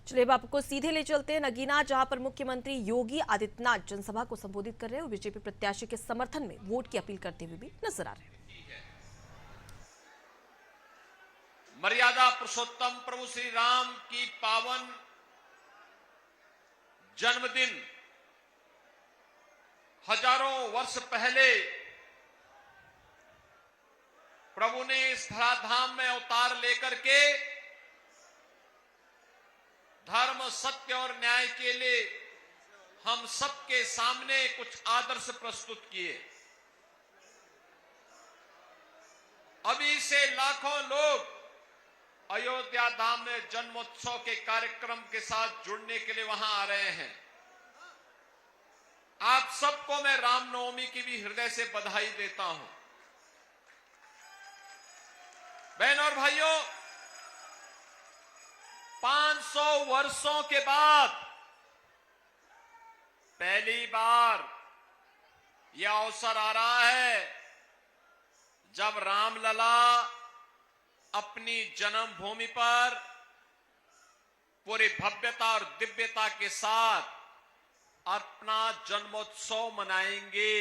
चलिए अब आपको सीधे ले चलते हैं नगीना, जहां पर मुख्यमंत्री योगी आदित्यनाथ जनसभा को संबोधित कर रहे हैं और बीजेपी प्रत्याशी के समर्थन में वोट की अपील करते हुए भी नजर आ रहे हैं। मर्यादा पुरुषोत्तम प्रभु श्री राम की पावन जन्मदिन हजारों वर्ष पहले प्रभु ने इस धराधाम में अवतार लेकर के धर्म, सत्य और न्याय के लिए हम सबके सामने कुछ आदर्श प्रस्तुत किए। अभी से लाखों लोग अयोध्या धाम में जन्मोत्सव के कार्यक्रम के साथ जुड़ने के लिए वहां आ रहे हैं। आप सबको मैं रामनवमी की भी हृदय से बधाई देता हूं। बहनों और भाइयों, 500 वर्षों के बाद पहली बार यह अवसर आ रहा है जब रामलला अपनी जन्मभूमि पर पूरी भव्यता और दिव्यता के साथ अपना जन्मोत्सव मनाएंगे।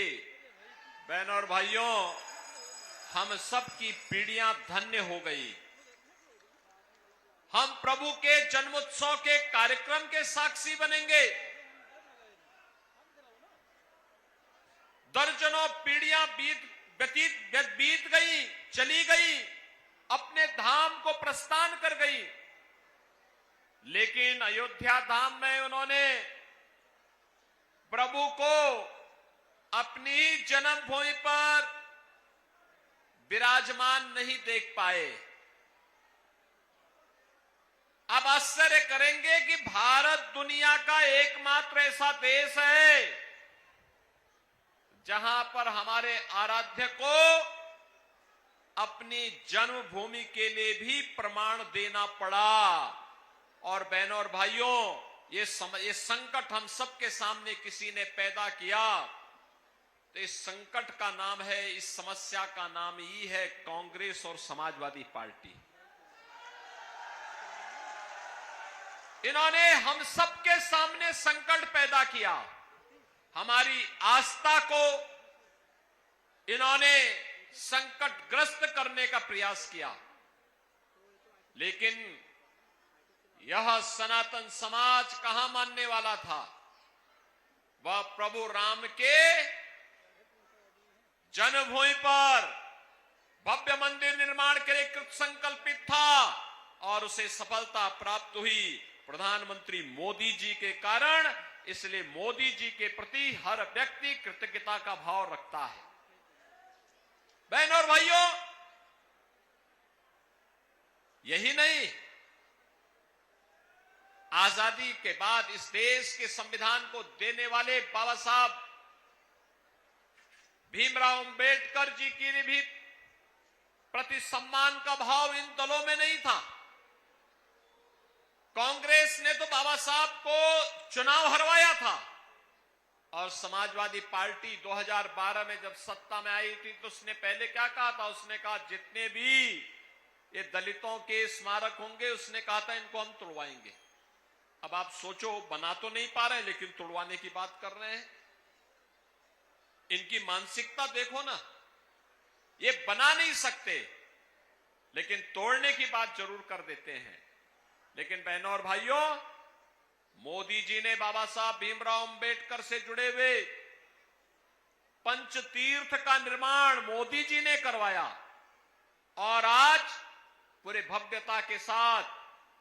बहनों और भाइयों, हम सबकी पीढ़ियां धन्य हो गई। हम प्रभु के जन्मोत्सव के कार्यक्रम के साक्षी बनेंगे। दर्जनों पीढ़ियां बीत गई, चली गई, अपने धाम को प्रस्थान कर गई, लेकिन अयोध्या धाम में उन्होंने प्रभु को अपनी जन्मभूमि पर विराजमान नहीं देख पाए। अब आश्चर्य करेंगे कि भारत दुनिया का एकमात्र ऐसा देश है जहां पर हमारे आराध्य को अपनी जन्मभूमि के लिए भी प्रमाण देना पड़ा। और बहनों और भाइयों, ये संकट हम सबके सामने किसी ने पैदा किया, तो इस संकट का नाम है, इस समस्या का नाम ही है कांग्रेस और समाजवादी पार्टी। इन्होंने हम सबके सामने संकट पैदा किया। हमारी आस्था को इन्होंने संकटग्रस्त करने का प्रयास किया, लेकिन यह सनातन समाज कहां मानने वाला था। वह प्रभु राम के जन्मभूमि पर भव्य मंदिर निर्माण के लिए कृत संकल्पित था और उसे सफलता प्राप्त हुई प्रधानमंत्री मोदी जी के कारण। इसलिए मोदी जी के प्रति हर व्यक्ति कृतज्ञता का भाव रखता है। बहनों और भाइयों, यही नहीं, आजादी के बाद इस देश के संविधान को देने वाले बाबा साहब भीमराव अंबेडकर जी की भी प्रति सम्मान का भाव इन दलों में नहीं था। कांग्रेस ने तो बाबा साहब को चुनाव हरवाया था और समाजवादी पार्टी 2012 में जब सत्ता में आई थी तो उसने पहले क्या कहा था? उसने कहा जितने भी ये दलितों के स्मारक होंगे, उसने कहा था इनको हम तोड़वाएंगे। अब आप सोचो, बना तो नहीं पा रहे लेकिन तोड़वाने की बात कर रहे हैं। इनकी मानसिकता देखो ना, ये बना नहीं सकते लेकिन तोड़ने की बात जरूर कर देते हैं। लेकिन बहनों और भाइयों, मोदी जी ने बाबा साहब भीमराव अंबेडकर से जुड़े हुए पंचतीर्थ का निर्माण मोदी जी ने करवाया और आज पूरे भव्यता के साथ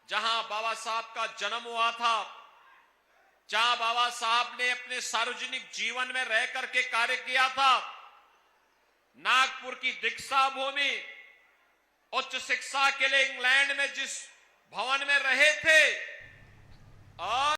जहां बाबा साहब का जन्म हुआ था, जहां बाबा साहब ने अपने सार्वजनिक जीवन में रह करके कार्य किया था, नागपुर की दीक्षा भूमि, उच्च शिक्षा के लिए इंग्लैंड में जिस भवन में रहे थे, और